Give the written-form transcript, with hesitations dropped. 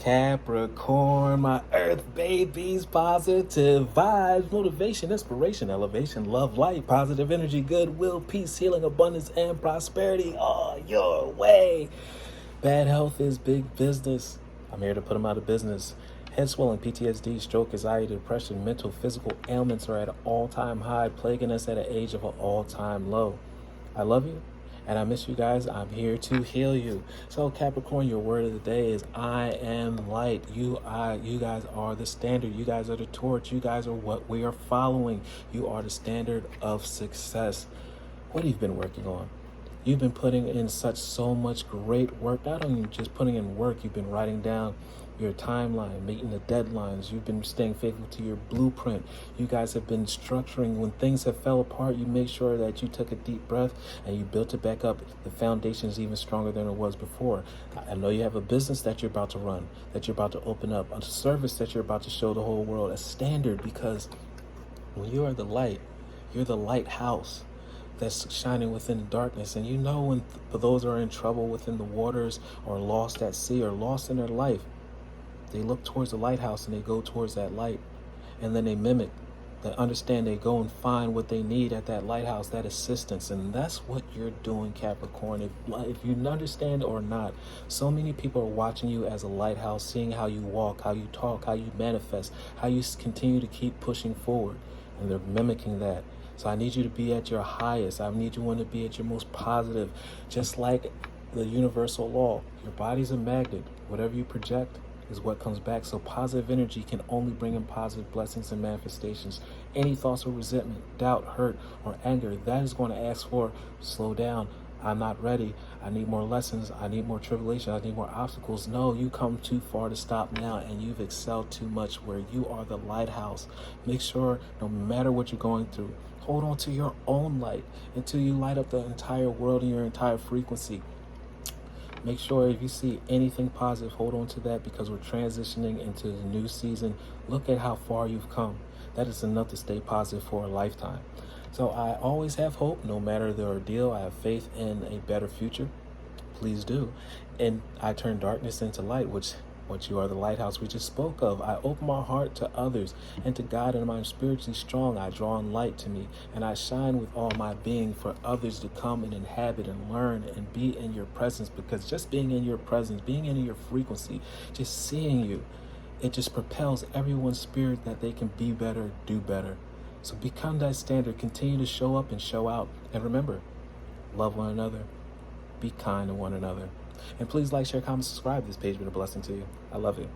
Capricorn, my earth babies, positive vibes, motivation, inspiration, elevation, love, light, positive energy, goodwill, peace, healing, abundance, and prosperity all your way. Bad health is big business. I'm here to put them out of business. Head swelling, PTSD, stroke, anxiety, depression, mental, physical ailments are at an all-time high, plaguing us at an age of an all-time low. I love you. And I miss you guys. I'm here to heal you. So Capricorn, your word of the day is I am light. You guys are the standard. You guys are the torch. You guys are what we are following. You are the standard of success. What have you been working on? You've been putting in so much great work. Not only just putting in work, you've been writing down your timeline, meeting the deadlines. You've been staying faithful to your blueprint. You guys have been structuring. When things have fell apart, you make sure that you took a deep breath and you built it back up. The foundation is even stronger than it was before. I know you have a business that you're about to run, that you're about to open up, a service that you're about to show the whole world, a standard, because when you are the light, you're the lighthouse that's shining within the darkness. And you know when those are in trouble within the waters or lost at sea or lost in their life, they look towards the lighthouse and they go towards that light, and then they mimic, they understand, they go and find what they need at that lighthouse, that assistance. And that's what you're doing, Capricorn. If you understand or not, so many people are watching you as a lighthouse, seeing how you walk, how you talk, how you manifest, how you continue to keep pushing forward, and they're mimicking that. So I need you to be at your highest. I need you to be at your most positive. Just like the universal law, your body's a magnet. Whatever you project is what comes back. So positive energy can only bring in positive blessings and manifestations. Any thoughts of resentment, doubt, hurt, or anger, that is going to ask for, slow down. I'm not ready. I need more lessons. I need more tribulation. I need more obstacles. No, you come too far to stop now, and you've excelled too much where you are the lighthouse. Make sure no matter what you're going through, hold on to your own light until you light up the entire world and your entire frequency. Make sure if you see anything positive, hold on to that, because we're transitioning into the new season. Look at how far you've come. That is enough to stay positive for a lifetime. So I always have hope, no matter the ordeal. I have faith in a better future. Please do. And I turn darkness into light, which you are the lighthouse we just spoke of. I open my heart to others and to God, and I'm spiritually strong. I draw in light to me, and I shine with all my being for others to come and inhabit and learn and be in your presence. Because just being in your presence, being in your frequency, just seeing you, it just propels everyone's spirit that they can be better, do better. So become that standard. Continue to show up and show out. And remember, love one another. Be kind to one another. And please like, share, comment, subscribe. This page has been a blessing to you. I love you.